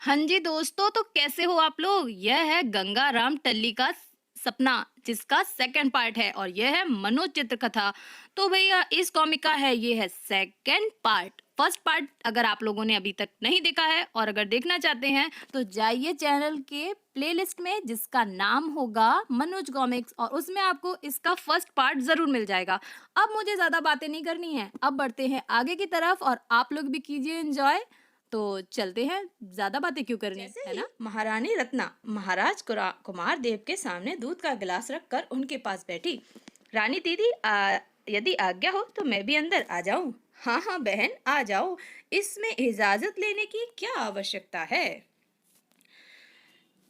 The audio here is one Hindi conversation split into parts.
हाँ जी दोस्तों, तो कैसे हो आप लोग? यह है गंगाराम टल्ली का सपना, जिसका सेकंड पार्ट है और यह है मनोज चित्रकथा। तो भैया इस कॉमिक का है ये है सेकंड पार्ट। फर्स्ट पार्ट अगर आप लोगों ने अभी तक नहीं देखा है और अगर देखना चाहते हैं तो जाइए चैनल के प्लेलिस्ट में जिसका नाम होगा मनोज कॉमिक्स, और उसमें आपको इसका फर्स्ट पार्ट जरूर मिल जाएगा। अब मुझे ज्यादा बातें नहीं करनी है, अब बढ़ते हैं आगे की तरफ और आप लोग भी कीजिए एंजॉय। तो चलते हैं, ज्यादा बातें क्यों करनी, जैसे है ही ना। महारानी रत्ना महाराज कुमार देव के सामने दूध का गिलास रखकर उनके पास बैठी। रानी दीदी, यदि आज्ञा हो तो मैं भी अंदर आ जाऊं? हाँ हाँ बहन, आ जाओ। इसमें इजाजत लेने की क्या आवश्यकता है?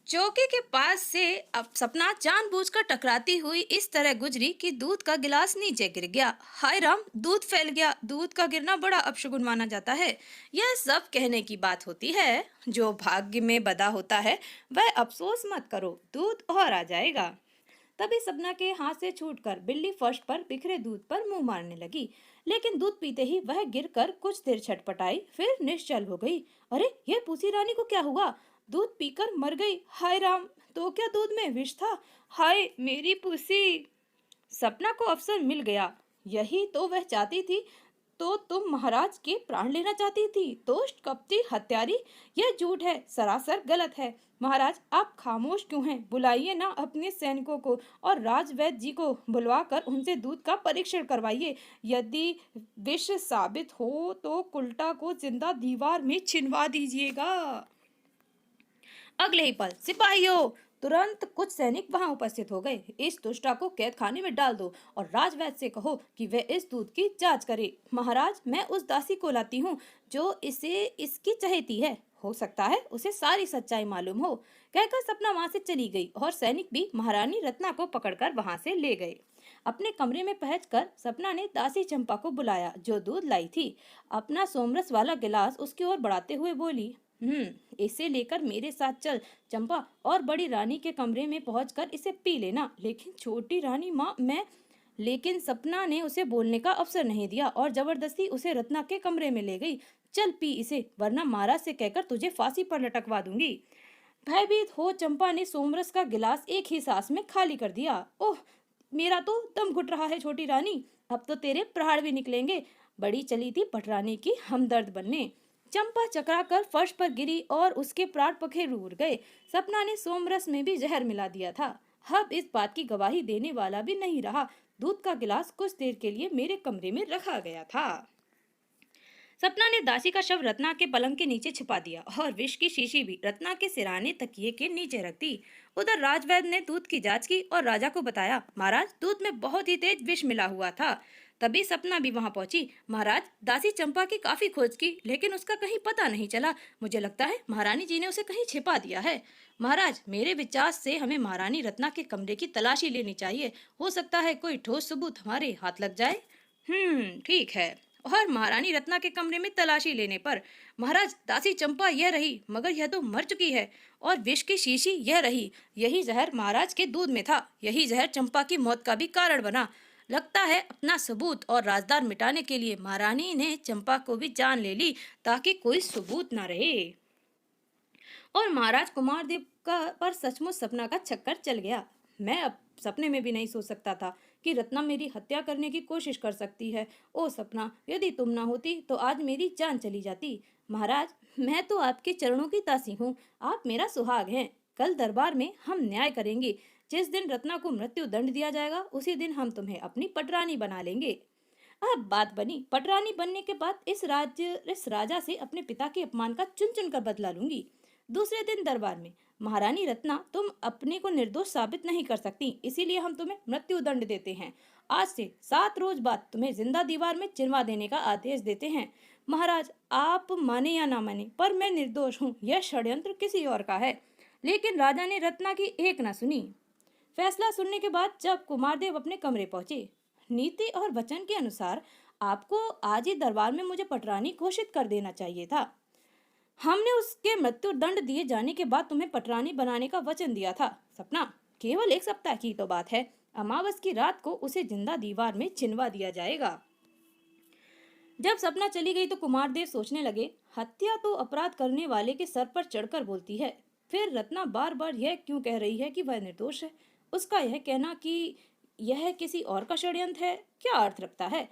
चौके के पास से अब सपना जानबूझकर टकराती हुई इस तरह गुजरी कि दूध का गिलास नीचे गिर गया। हाय राम, दूध फैल गया। दूध का गिरना बड़ा अपशगुन माना जाता है। यह सब कहने की बात होती है। जो भाग्य में बदा होता है वह अफसोस मत करो, दूध और आ जाएगा। तभी सपना के हाथ से छूटकर बिल्ली फर्श पर बिखरे दूध पर मुंह मारने लगी, लेकिन दूध पीते ही वह गिरकर कुछ देर छटपटाई, फिर निश्चल हो गई। अरे, यह पूसी रानी को क्या हुआ? दूध पीकर मर गई? हाय राम, तो क्या दूध में विष था? हाय मेरी पूसी। सपना को अवसर मिल गया। यही तो वह चाहती थी। तो तुम महाराज के प्राण लेना चाहती थी? दुष्ट कपटी हत्यारी, यह झूठ है, सरासर गलत है। महाराज, आप खामोश क्यों हैं? बुलाइए ना अपने सैनिकों को और राजवैद्य जी को बुलवा कर उनसे दूध का परीक्षण करवाइए। यदि विष साबित हो तो कुल्टा को जिंदा दीवार में छिनवा दीजिएगा। अगले ही पल, सिपाहियों! तुरंत कुछ सैनिक वहां उपस्थित हो गए। इस दुष्टा को कैद खाने में डाल दो और राजवैद्य से कहो कि वह इस दूध की जांच करे। महाराज, मैं उस दासी को लाती हूँ जो इसे इसकी चहेती है। हो सकता है उसे सारी सच्चाई मालूम हो। कहकर सपना वहां से चली गई और सैनिक भी महारानी रत्ना को पकड़कर वहां से ले गए। अपने कमरे में पहुंचकर सपना ने दासी चंपा को बुलाया जो दूध लाई थी। अपना सोमरस वाला गिलास उसकी ओर बढ़ाते हुए बोली, इसे लेकर मेरे साथ चल चंपा, और बड़ी रानी के कमरे में पहुंचकर इसे पी लेना। लेकिन छोटी रानी माँ, मैं। लेकिन सपना ने उसे बोलने का अवसर नहीं दिया और जबरदस्ती उसे रत्ना के कमरे में ले गई। चल पी इसे, वरना महाराज से कहकर तुझे फांसी पर लटकवा दूंगी। भयभीत हो चंपा ने सोमरस का गिलास एक ही सांस में खाली कर दिया। ओह, मेरा तो दम घुट रहा है छोटी रानी, अब तो तेरे प्रहार भी निकलेंगे। बड़ी चली थी पटरानी की हमदर्द बनने। चंपा चकरा कर फर्श पर गिरी और उसके प्राण पखेरु उड़ गए। सपना ने सोमरस में भी जहर मिला दिया था। अब इस बात की गवाही देने वाला भी नहीं रहा। दूध का गिलास कुछ देर के लिए मेरे कमरे में रखा गया था। सपना ने दासी का शव रत्ना के पलंग के नीचे छिपा दिया और विष की शीशी भी रत्ना के सिराने तकिए के नीचे रख दी। उधर राजवैद्य ने दूध की जांच की और राजा को बताया, महाराज, दूध में बहुत ही तेज विष मिला हुआ था। तभी सपना भी वहां पहुंची। महाराज, दासी चंपा की काफी खोज की, लेकिन उसका कहीं पता नहीं चला। मुझे लगता है महारानी जी ने उसे कहीं छिपा दिया है। महाराज, मेरे विचार से हमें महारानी रत्ना के कमरे की तलाशी लेनी चाहिए। हो सकता है कोई ठोस सबूत हमारे हाथ लग जाए। ठीक है। और महारानी रत्ना के कमरे में तलाशी लेने पर, महाराज, दासी चंपा यह रही, मगर यह तो मर चुकी है। और विष की शीशी यह रही। यही जहर महाराज के दूध में था। यही जहर चंपा की मौत का भी कारण बना। लगता है अपना सबूत और राजदार मिटाने के लिए महारानी ने चंपा को भी जान ले ली, ताकि कोई सबूत न रहे। और महाराज कुमार देव का पर सचमुच सपना का चक्कर चल गया। मैं अब सपने में भी नहीं सोच सकता था कि रत्ना मेरी हत्या करने की कोशिश कर सकती है। ओ सपना, यदि तुम ना होती तो आज मेरी जान चली जाती। महाराज, मैं तो आपके चरणों की दासी हूँ, आप मेरा सुहाग हैं। कल दरबार में हम न्याय करेंगे। जिस दिन रत्ना को मृत्यु दंड दिया जाएगा उसी दिन हम तुम्हें अपनी पटरानी बना लेंगे। अब बात बनी। पटरानी बनने के बाद इस राजा से अपने पिता के अपमान का चुन चुन कर बदला लूंगी। दूसरे दिन दरबार में, महारानी रत्ना, तुम अपने को निर्दोष साबित नहीं कर सकती, इसीलिए हम तुम्हें मृत्यु दंड देते हैं। आज से 7 रोज बाद तुम्हें जिंदा दीवार में चिनवा देने का आदेश देते हैं। महाराज, आप माने या ना माने, पर मैं निर्दोष हूँ। यह षड्यंत्र किसी और का है। लेकिन राजा ने रत्ना की एक न सुनी। फैसला सुनने के बाद जब कुमारदेव अपने कमरे पहुंचे, नीति और वचन के अनुसार आपको आज ही दरबार में मुझे पटरानी घोषित कर देना चाहिए था। हमने उसके मृत्यु दंड दिए जाने के बाद तुम्हें पटरानी बनाने का वचन दिया था। सपना, केवल 1 सप्ताह की तो बात है। अमावस की रात को उसे जिंदा दीवार में चिनवा दिया जाएगा। जब सपना चली गई तो कुमारदेव सोचने लगे, हत्या तो अपराध करने वाले के सर पर चढ़कर बोलती है। फिर रत्ना बार बार यह क्यों कह रही है कि वह निर्दोष है? उसका यह कहना कि यह किसी और का षड्यंत्र है क्या अर्थ रखता है?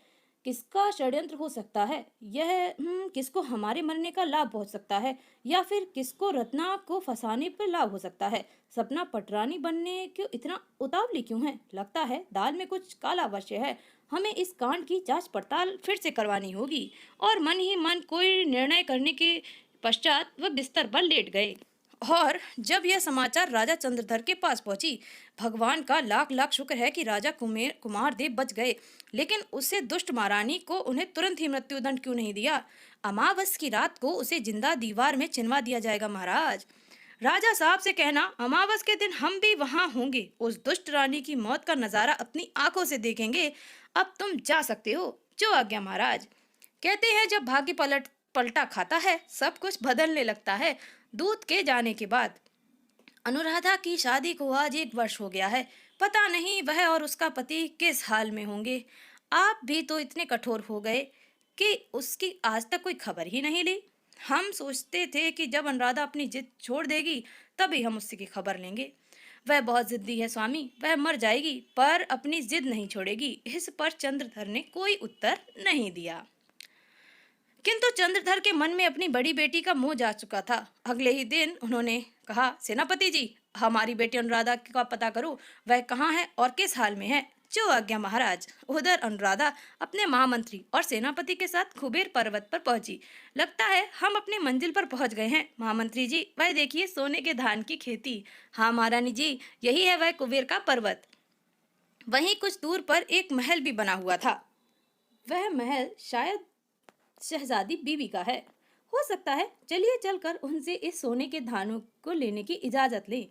किसका षड्यंत्र हो सकता है यह? किसको हमारे मरने का लाभ पहुंच सकता है, या फिर किसको रत्ना को फंसाने पर लाभ हो सकता है? सपना पटरानी बनने क्यों इतना उतावली क्यों है? लगता है दाल में कुछ काला अवश्य है। हमें इस कांड की जांच पड़ताल फिर से करवानी होगी। और मन ही मन कोई निर्णय करने के पश्चात वह बिस्तर पर लेट गए। और जब यह समाचार राजा चंद्रधर के पास पहुंची, भगवान का लाख लाख शुक्र है कि राजा कुमारदेव बच गए, लेकिन उसे दुष्ट महारानी को उन्हें तुरंत ही मृत्युदंड क्यों नहीं दिया? अमावस की रात को उसे जिंदा दीवार में चिनवा दिया जाएगा महाराज। राजा साहब से कहना, अमावस के दिन हम भी वहां होंगे, उस दुष्ट रानी की मौत का नजारा अपनी आंखों से देखेंगे। अब तुम जा सकते हो। जो आज्ञा महाराज। कहते हैं जब भाग्य पलटा खाता है सब कुछ बदलने लगता है। दूत के जाने के बाद अनुराधा की शादी को आज 1 वर्ष हो गया है। पता नहीं वह और उसका पति किस हाल में होंगे। आप भी तो इतने कठोर हो गए कि उसकी आज तक कोई खबर ही नहीं ली। हम सोचते थे कि जब अनुराधा अपनी जिद छोड़ देगी तभी हम उससे की खबर लेंगे। वह बहुत जिद्दी है स्वामी, वह मर जाएगी पर अपनी जिद नहीं छोड़ेगी। इस पर चंद्रधर ने कोई उत्तर नहीं दिया। किंतु चंद्रधर के मन में अपनी बड़ी बेटी का मोह जा चुका था। अगले ही दिन उन्होंने कहा, सेनापति जी, हमारी बेटी अनुराधा का पता करो, वह कहाँ है और किस हाल में है। जो आज्ञा महाराज। उधर अनुराधा अपने महामंत्री और सेनापति के साथ कुबेर पर्वत पर पहुंची। लगता है हम अपने मंजिल पर पहुंच गए हैं। महामंत्री जी, वह देखिए सोने के धान की खेती। हाँ महारानी जी, यही है वह कुबेर का पर्वत। वहीं कुछ दूर पर एक महल भी बना हुआ था। वह महल शायद शहजादी बीवी का है। हो सकता है, चलिए चलकर उनसे इस सोने के धानों को लेने की इजाजत लें।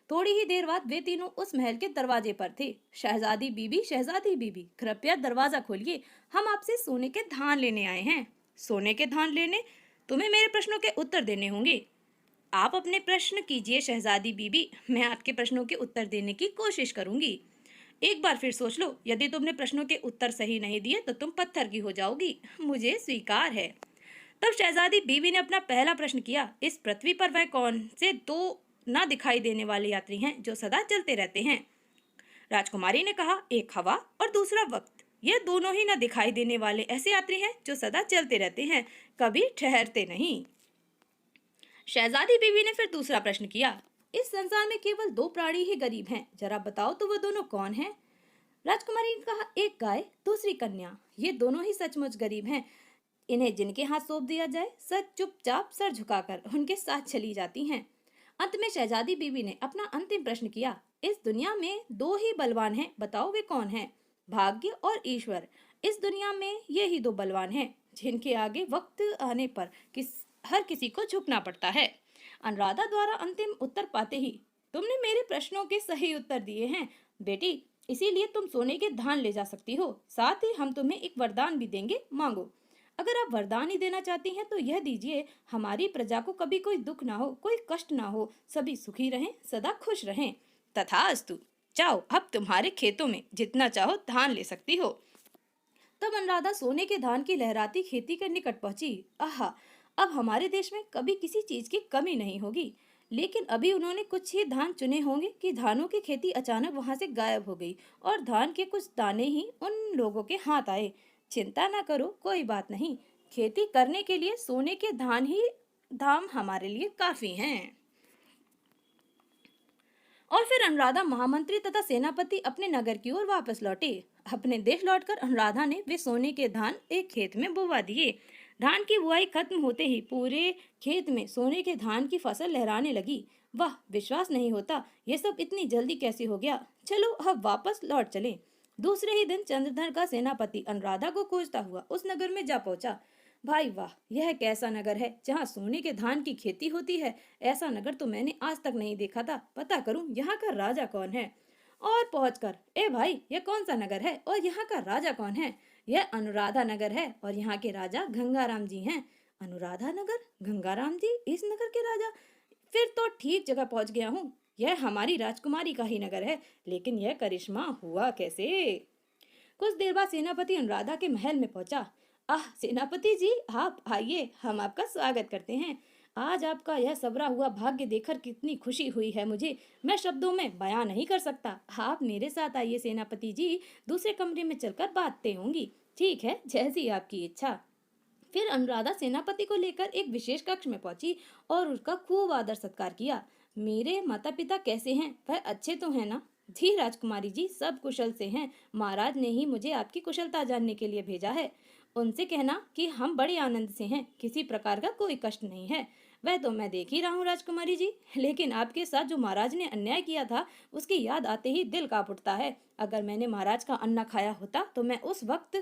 थोड़ी ही देर बाद वे तीनों उस महल के दरवाजे पर थे। शहजादी बीबी, कृपया दरवाजा खोलिए, हम आपसे सोने के धान लेने आए हैं। सोने के धान लेने? तुम्हें मेरे प्रश्नों के उत्तर देने होंगे। आप अपने प्रश्न कीजिए शहजादी बीबी, मैं आपके प्रश्नों के उत्तर देने की कोशिश करूंगी। एक बार फिर सोच लो, यदि तुमने प्रश्नों के उत्तर सही नहीं दिए तो तुम पत्थर की हो जाओगी। मुझे स्वीकार है। तब शहजादी बीवी ने अपना पहला प्रश्न किया, इस पृथ्वी पर वह कौन से दो ना दिखाई देने वाले यात्री हैं जो सदा चलते रहते हैं? राजकुमारी ने कहा, एक हवा और दूसरा वक्त। ये दोनों ही ना दिखाई देने वाले ऐसे यात्री हैं जो सदा चलते रहते हैं, कभी ठहरते नहीं। शहजादी बीवी ने फिर दूसरा प्रश्न किया, इस संसार में केवल 2 प्राणी ही गरीब हैं, जरा बताओ तो वह दोनों कौन हैं? राजकुमारी ने कहा, एक गाय, दूसरी कन्या। ये दोनों ही सचमुच गरीब हैं। इन्हें जिनके हाथ सौंप दिया जाए सब चुपचाप सर झुकाकर उनके साथ चली जाती हैं। अंत में शहजादी बीवी ने अपना अंतिम प्रश्न किया, इस दुनिया में 2 ही बलवान हैं, बताओ वे कौन हैं? भाग्य और ईश्वर। इस दुनिया में ये ही 2 बलवान हैं जिनके आगे वक्त आने पर हर किसी को झुकना पड़ता है। अनुराधा द्वारा अंतिम उत्तर पाते ही, तुमने मेरे प्रश्नों के सही उत्तर दिए हैं बेटी, इसीलिए तुम सोने के धान ले जा सकती हो। साथ ही हम तुम्हें एक वरदान भी देंगे, मांगो। अगर आप वरदान ही देना चाहती हैं तो यह दीजिए, हमारी प्रजा को कभी कोई दुख ना हो, कोई कष्ट ना हो, सभी सुखी रहें, सदा खुश रहें। तथास्तु। जाओ, अब तुम्हारे खेतों में जितना चाहो धान ले सकती हो। तब अनुराधा सोने के धान की लहराती खेती के निकट पहुंची। आहा, अब हमारे देश में कभी किसी चीज की कमी नहीं होगी। लेकिन अभी उन्होंने कुछ ही धान चुने होंगे कि धानों की खेती अचानक वहां से गायब हो गई और धान के कुछ दाने ही उन लोगों के हाथ आए। चिंता ना करो, कोई बात नहीं, खेती करने के लिए सोने के धाम हमारे लिए काफी हैं। और फिर अनुराधा, महामंत्री तथा सेनापति अपने नगर की ओर वापस लौटे। अपने देश लौटकर अनुराधा ने वे सोने के धान एक खेत में बुवा दिए। धान की बुआई खत्म होते ही पूरे खेत में सोने के धान की फसल लहराने लगी। वाह, विश्वास नहीं होता, ये सब इतनी जल्दी कैसे हो गया। चलो अब वापस लौट चलें। दूसरे ही दिन चंद्रधर का सेनापति अनुराधा को खोजता हुआ उस नगर में जा पहुंचा। भाई वाह, यह कैसा नगर है जहाँ सोने के धान की खेती होती है। ऐसा नगर तो मैंने आज तक नहीं देखा था। पता करूं यहाँ का राजा कौन है। और पहुंचकर, ए भाई, यह कौन सा नगर है और यहाँ का राजा कौन है? यह अनुराधा नगर है और यहाँ के राजा गंगाराम जी हैं। अनुराधा नगर? गंगाराम जी इस नगर के राजा? फिर तो ठीक जगह पहुंच गया हूँ। यह हमारी राजकुमारी का ही नगर है, लेकिन यह करिश्मा हुआ कैसे? कुछ देर बाद सेनापति अनुराधा के महल में पहुंचा। आह सेनापति जी, आप आइए, हम आपका स्वागत करते हैं। आज आपका यह सबरा हुआ भाग्य देखकर कितनी खुशी हुई है मुझे, मैं शब्दों में बयां नहीं कर सकता। आप मेरे साथ आइए सेनापति जी, दूसरे कमरे में चलकर बातें होंगी। ठीक है, जैसी आपकी इच्छा। फिर अनुराधा सेनापति को लेकर एक विशेष कक्ष में पहुंची और उसका खूब आदर सत्कार किया। मेरे माता पिता कैसे हैं? वह अच्छे तो हैं ना? जी राजकुमारी जी, सब कुशल से हैं। महाराज ने ही मुझे आपकी कुशलता जानने के लिए भेजा है। उनसे कहना कि हम बड़े आनंद से हैं, किसी प्रकार का कोई कष्ट नहीं है। वह तो मैं देख ही रहा हूँ राजकुमारी जी, लेकिन आपके साथ जो महाराज ने अन्याय किया था उसकी याद आते ही दिल कांप उठता है। अगर मैंने महाराज का अन्ना खाया होता तो मैं उस वक्त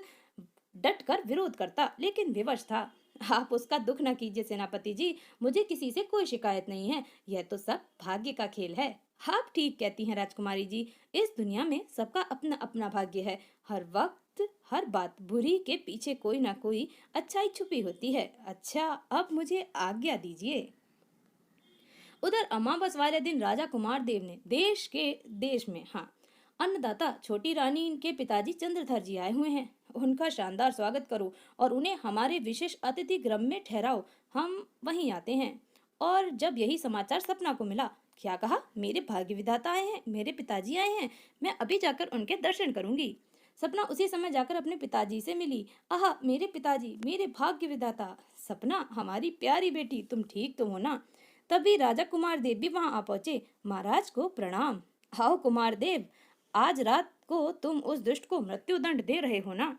डट कर विरोध करता, लेकिन विवश था। आप उसका दुख न कीजिए सेनापति जी, मुझे किसी से कोई शिकायत नहीं है। यह तो सब भाग्य का खेल है। आप ठीक कहती हैं राजकुमारी जी, इस दुनिया में सबका अपना अपना भाग्य है। हर वक्त हर बात बुरी के पीछे कोई ना कोई अच्छाई छुपी होती है। अच्छा, अब मुझे आज्ञा दीजिए। उधर अमावस वाले दिन राजा कुमार देव ने देश में अन्नदाता छोटी रानी के पिताजी चंद्रधर जी आए हुए हैं। उनका शानदार स्वागत करो और उन्हें हमारे विशेष अतिथि गृह में ठहराओ, हम वहीं आते हैं। और जब यही समाचार सपना को मिला, क्या कहा, मेरे भाग्य विधाता आए हैं, मेरे पिताजी आए हैं, मैं अभी जाकर उनके दर्शन करूंगी। सपना उसी समय जाकर अपने पिताजी से मिली। आह मेरे पिताजी, मेरे भाग्य विधाता। सपना, हमारी प्यारी बेटी, तुम ठीक तो हो ना? तभी राजा कुमार देव भी वहां आ पहुंचे। महाराज को प्रणाम। आओ कुमार देव, आज रात को तुम उस दुष्ट को मृत्यु दंड दे रहे हो ना?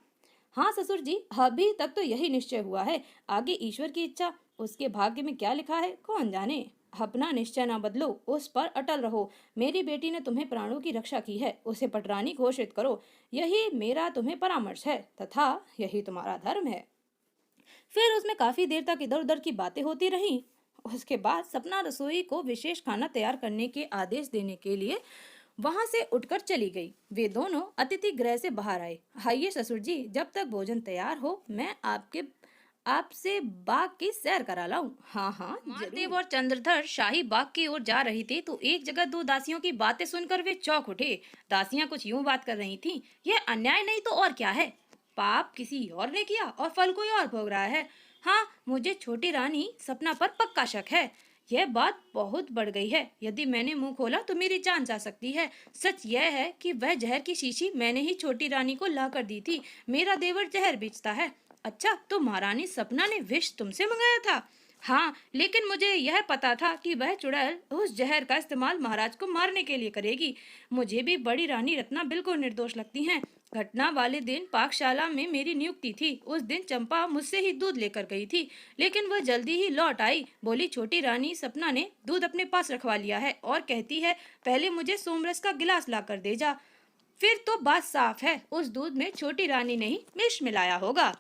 हाँ ससुर जी, अभी तक तो यही निश्चय हुआ है, आगे ईश्वर की इच्छा। उसके भाग्य में क्या लिखा है कौन जाने। अपना निश्चय ना बदलो, उस पर अटल रहो। मेरी बेटी ने तुम्हें प्राणों की रक्षा की है, उसे पटरानी घोषित करो। यही मेरा तुम्हें परामर्श है, तथा यही तुम्हारा धर्म है। फिर उसमें काफी देर तक इधर उधर की बातें होती रहीं। उसके बाद सपना रसोई को विशेष खाना तैयार करने के आदेश देने के लिए वहां से उठकर चली गई। वे दोनों अतिथि गृह से बाहर आए। आइए ससुर जी, जब तक भोजन तैयार हो मैं आपसे बाग की सैर करा लाऊं। हाँ हाँ महादेव और चंद्रधर शाही बाग की ओर जा रही थी तो एक जगह दो दासियों की बातें सुनकर वे चौंक उठे। दासियां कुछ यूं बात कर रही थीं, यह अन्याय नहीं तो और क्या है? पाप किसी और ने किया और फल कोई और भोग रहा है। हाँ, मुझे छोटी रानी सपना पर पक्का शक है। यह बात बहुत बढ़ गई है। यदि मैंने मुंह खोला तो मेरी जान जा सकती है। सच यह है कि वह जहर की शीशी मैंने ही छोटी रानी को ला कर दी थी। मेरा देवर जहर बेचता है। अच्छा, तो महारानी सपना ने विष तुमसे मंगाया था? हाँ, लेकिन मुझे यह पता था कि वह चुड़ैल उस जहर का इस्तेमाल महाराज को मारने के लिए करेगी। मुझे भी बड़ी रानी रत्ना बिल्कुल निर्दोष लगती हैं। घटना वाले दिन पाकशाला में मेरी नियुक्ति थी। उस दिन चंपा मुझसे ही दूध लेकर गई थी, लेकिन वह जल्दी ही लौट आई। बोली, छोटी रानी सपना ने दूध अपने पास रखवा लिया है और कहती है पहले मुझे सोमरस का गिलास ला कर दे जा। फिर तो बात साफ है, उस दूध में छोटी रानी ने ही विष मिलाया होगा।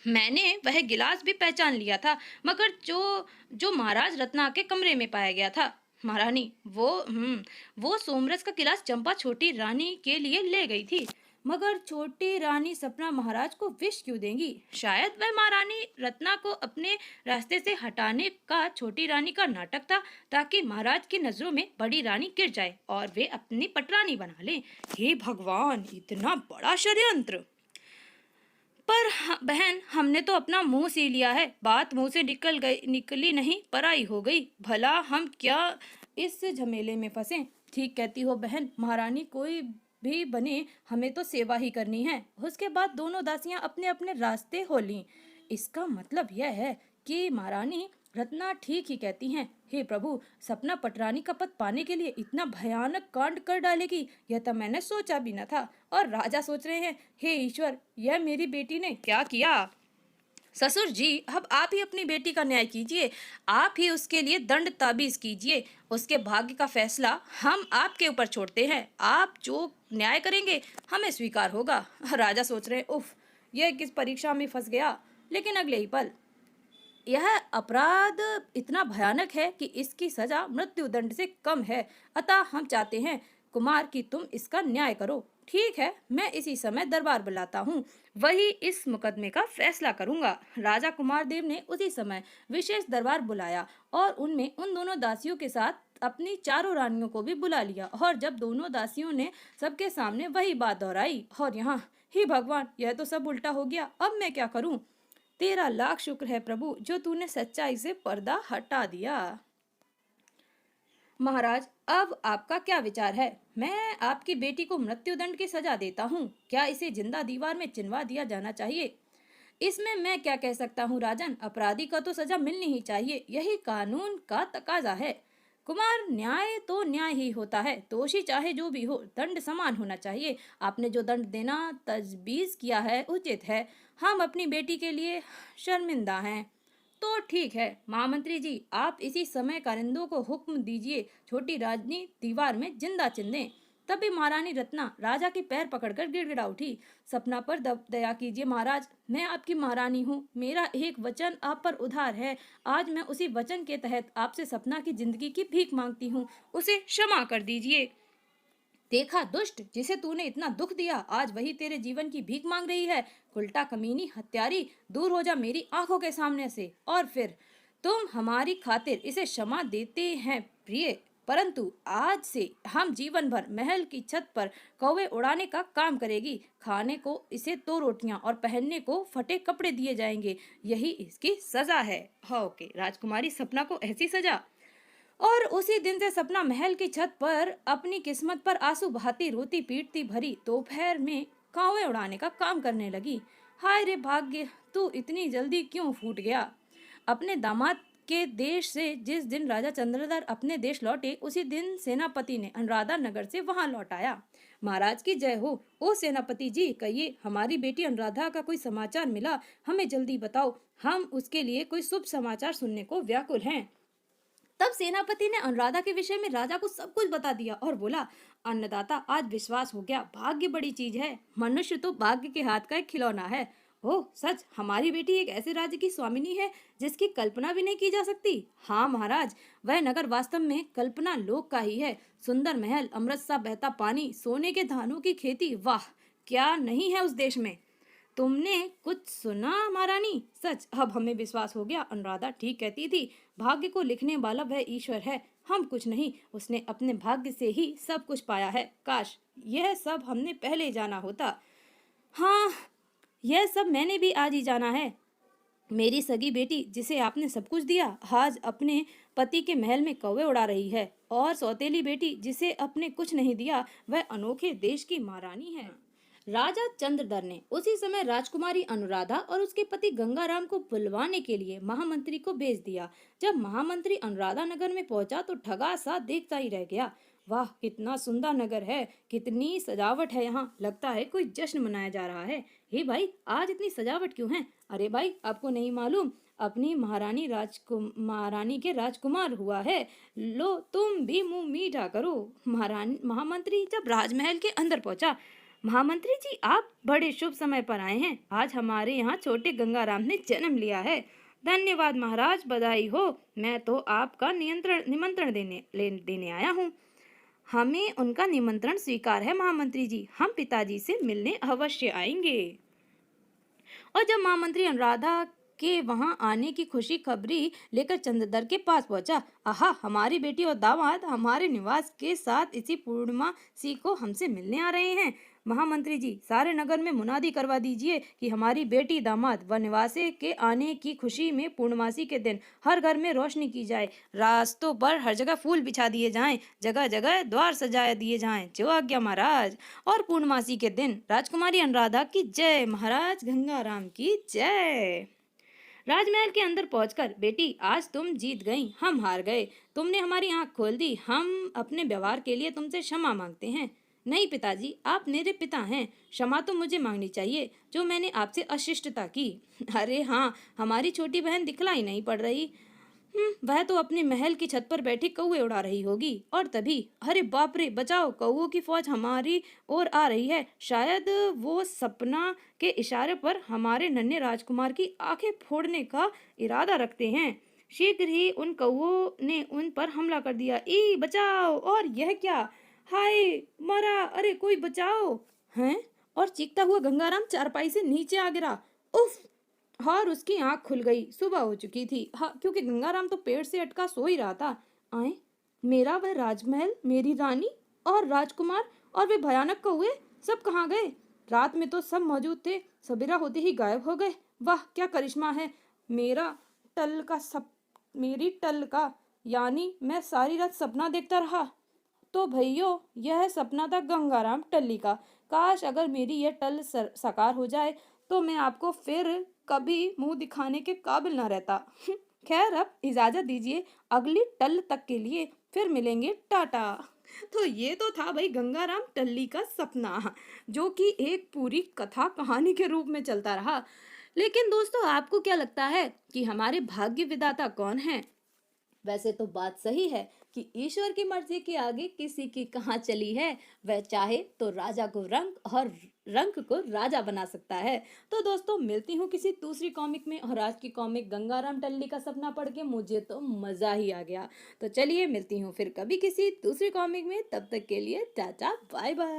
मैंने वह गिलास भी पहचान लिया था, मगर जो जो महाराज रत्ना के कमरे में पाया गया था। महारानी, वो सोमरस का गिलास चंपा छोटी रानी के लिए ले गई थी। मगर छोटी रानी सपना महाराज को विष क्यों देंगी? शायद वह महारानी रत्ना को अपने रास्ते से हटाने का छोटी रानी का नाटक था, ताकि महाराज की नजरों में बड़ी रानी गिर जाए और वे अपनी पटरानी बना लें। हे भगवान, इतना बड़ा षड्यंत्र! पर बहन, हमने तो अपना मुंह सी लिया है, बात मुंह से निकली नहीं पराई हो गई। भला हम क्या इस झमेले में फंसे? ठीक कहती हो बहन, महारानी कोई भी बने, हमें तो सेवा ही करनी है। उसके बाद दोनों दासियां अपने अपने रास्ते हो लीं। इसका मतलब यह है कि महारानी रत्ना ठीक ही कहती हैं। हे प्रभु, सपना पटरानी का पद पाने के लिए इतना भयानक कांड कर डालेगी, यह तो मैंने सोचा भी न था। और राजा सोच रहे हैं, हे ईश्वर, यह मेरी बेटी ने क्या किया? ससुर जी, अब आप ही अपनी बेटी का न्याय कीजिए, आप ही उसके लिए दंड ताबीज कीजिए। उसके भाग्य का फैसला हम आपके ऊपर छोड़ते हैं। आप जो न्याय करेंगे हमें स्वीकार होगा। राजा सोच रहे, उफ, यह किस परीक्षा में फंस गया। लेकिन अगले ही पल, यह अपराध इतना भयानक है कि इसकी सजा मृत्यु दंड से कम है। अतः हम चाहते हैं कुमार कि तुम इसका न्याय करो। ठीक है, मैं इसी समय दरबार बुलाता हूँ, वही इस मुकदमे का फैसला करूंगा। राजा कुमार देव ने उसी समय विशेष दरबार बुलाया और उनमें उन दोनों दासियों के साथ अपनी चारों रानियों को भी बुला लिया। और जब दोनों दासियों ने सबके सामने वही बात दोहराई, और यहाँ हे भगवान, यह तो सब उल्टा हो गया। अब मैं क्या करूं? तेरा लाख शुक्र है प्रभु, जो तूने सच्चाई से पर्दा हटा दिया। महाराज, अब आपका क्या विचार है? मैं आपकी बेटी को मृत्युदंड की सजा देता हूँ। क्या इसे जिंदा दीवार में चिनवा दिया जाना चाहिए? इसमें मैं क्या कह सकता हूँ राजन, अपराधी को तो सजा मिलनी ही चाहिए, यही कानून का तकाजा है। कुमार, न्याय तो न्याय ही होता है, दोषी चाहे जो भी हो, दंड समान होना चाहिए। आपने जो दंड देना तजवीज किया है उचित है। हम अपनी बेटी के लिए शर्मिंदा हैं। तो ठीक है महामंत्री जी, आप इसी समय कारिंदों को हुक्म दीजिए, छोटी रानी दीवार में जिंदा चिन दें। तभी महारानी रत्ना राजा के पैर पकड़कर गिड़गिड़ा उठी। सपना पर दया कीजिए महाराज, मैं आपकी महारानी हूँ, मेरा एक वचन आप पर उधार है। आज मैं उसी वचन के तहत आपसे सपना की जिंदगी की भीख मांगती हूँ, उसे क्षमा कर दीजिए। देखा दुष्ट, जिसे तूने इतना दुख दिया, आज वही तेरे जीवन की भीख मांग रही है। उल्टा कमीनी हत्यारी, दूर हो जा मेरी आंखों के सामने से। और फिर तुम हमारी खातिर इसे क्षमा देते हैं प्रिय, परंतु आज से हम जीवन भर महल की छत पर कौवे उड़ाने का काम करेगी। खाने को इसे 2 रोटियां और पहनने को फटे कपड़े दिए जाएंगे, यही इसकी सजा है। हाँ ओके, राजकुमारी सपना को ऐसी सजा। और उसी दिन से सपना महल की छत पर अपनी किस्मत पर आंसू बहाती, रोती पीटती भरी दोपहर में कौवे उड़ाने का काम करने लगी। हाय रे भाग्य, तू इतनी जल्दी क्यों फूट गया? अपने दामाद के देश से जिस दिन राजा चंद्रधर अपने देश लौटे, उसी दिन सेनापति ने अनुराधा नगर से वहां लौटाया। महाराज की जय हो। ओ सेनापति जी, कहिए, हमारी बेटी अनुराधा का कोई समाचार मिला? हमें जल्दी बताओ, हम उसके लिए कोई शुभ समाचार सुनने को व्याकुल हैं। तब सेनापति ने अनुराधा के विषय में राजा को सब कुछ बता दिया और बोला, अन्नदाता, आज विश्वास हो गया, भाग्य बड़ी चीज है। मनुष्य तो भाग्य के हाथ का एक खिलौना है। ओह सच, हमारी बेटी एक ऐसे राज्य की स्वामिनी है जिसकी कल्पना भी नहीं की जा सकती। हाँ महाराज, वह नगर वास्तव में कल्पना लोक का ही है। सुंदर महल, अमृत सा बहता पानी, सोने के धानों की खेती, वाह क्या नहीं है उस देश में। तुमने कुछ सुना महारानी? सच, अब हमें विश्वास हो गया। अनुराधा ठीक कहती थी, भाग्य को लिखने वाला वह ईश्वर है, हम कुछ नहीं। उसने अपने भाग्य से ही सब कुछ पाया है। काश यह सब हमने पहले जाना होता। हाँ, यह सब मैंने भी आज ही जाना है। मेरी सगी बेटी, जिसे आपने सब कुछ दिया, आज अपने पति के महल में कौवे उड़ा रही है। और सौतेली बेटी, जिसे अपने कुछ नहीं दिया, वह अनोखे देश की महारानी है। राजा चंद्रधर ने उसी समय राजकुमारी अनुराधा और उसके पति गंगाराम को बुलवाने के लिए महामंत्री को भेज दिया। जब महामंत्री अनुराधा नगर में पहुंचा तो ठगा सा देखता ही रह गया। वाह, कितना सुंदर नगर है, कितनी सजावट है यहाँ, लगता है कोई जश्न मनाया जा रहा है। हे भाई, आज इतनी सजावट क्यों है? अरे भाई, आपको नहीं मालूम, अपनी महारानी के राजकुमार हुआ है। लो तुम भी मुंह मीठा करो। महामंत्री जब राजमहल के अंदर पहुंचा, महामंत्री जी, आप बड़े शुभ समय पर आए हैं। आज हमारे यहाँ छोटे गंगाराम ने जन्म लिया है। धन्यवाद महाराज, बधाई हो। मैं तो आपका निमंत्रण देने आया हूँ। हमें उनका निमंत्रण स्वीकार है महामंत्री जी, हम पिताजी से मिलने अवश्य आएंगे। और जब महामंत्री अनुराधा के वहां आने की खुशी खबरी लेकर चंद्रधर के पास पहुंचा, आहा, हमारी बेटी और दामाद हमारे निवास के साथ इसी पूर्णमासी को हमसे मिलने आ रहे हैं। महामंत्री जी, सारे नगर में मुनादी करवा दीजिए कि हमारी बेटी दामाद व निवासी के आने की खुशी में पूर्णमासी के दिन हर घर में रोशनी की जाए, रास्तों पर हर जगह फूल बिछा दिए जाएं, जगह जगह द्वार सजा दिए जाएं। जो आज्ञा महाराज। और पूर्णमासी के दिन राजकुमारी अनुराधा की जय, महाराज गंगाराम की जय। राजमहल के अंदर पहुंचकर, बेटी, आज तुम जीत गई, हम हार गए। तुमने हमारी आंख खोल दी। हम अपने व्यवहार के लिए तुमसे क्षमा मांगते हैं। नहीं पिताजी, आप मेरे पिता हैं, क्षमा तो मुझे मांगनी चाहिए जो मैंने आपसे अशिष्टता की। अरे हाँ, हमारी छोटी बहन दिखलाई नहीं पड़ रही। वह तो अपने महल की छत पर बैठी कौवे उड़ा रही होगी। और तभी, अरे बाप रे, बचाओ, कौवों की फौज हमारी ओर आ रही है। शायद वो सपना के इशारे पर हमारे नन्हे राजकुमार की आंखें फोड़ने का इरादा रखते हैं। शीघ्र ही उन कौवों ने उन पर हमला कर दिया। ई बचाओ! और यह क्या? हाय, मरा! अरे कोई बचाओ! हैं? और चीखता हुआ गंगाराम चारपाई से नीचे आ गिरा। उफ! और उसकी आंख खुल गई। सुबह हो चुकी थी। हाँ, क्योंकि गंगाराम तो पेड़ से अटका सो ही रहा था। आए, मेरा वह राजमहल, मेरी रानी और राजकुमार और वे भयानक कौवे सब कहाँ गए? रात में तो सब मौजूद थे, सवेरा होते ही गायब हो गए। वाह क्या करिश्मा है मेरा टल का सब मेरी टल का। यानी मैं सारी रात सपना देखता रहा। तो भइयों, यह सपना था गंगाराम टल्ली का। काश अगर मेरी यह टल साकार हो जाए तो मैं आपको फिर कभी मुंह दिखाने के काबिल न रहता। खैर अब इजाजत दीजिए, अगली टल तक के लिए फिर मिलेंगे, टाटा। तो ये तो था भाई गंगाराम टल्ली का सपना, जो कि एक पूरी कथा कहानी के रूप में चलता रहा। लेकिन दोस्तों, आपको क्या लगता है कि हमारे भाग्य विधाता कौन है? वैसे तो बात सही है कि ईश्वर की मर्जी के आगे किसी की कहाँ चली है। वह चाहे तो राजा को रंक और रंक को राजा बना सकता है। तो दोस्तों, मिलती हूँ किसी दूसरी कॉमिक में। और आज की कॉमिक गंगाराम टल्ली का सपना पढ़ के मुझे तो मजा ही आ गया। तो चलिए मिलती हूँ फिर कभी किसी दूसरी कॉमिक में। तब तक के लिए टाटा बाय बाय।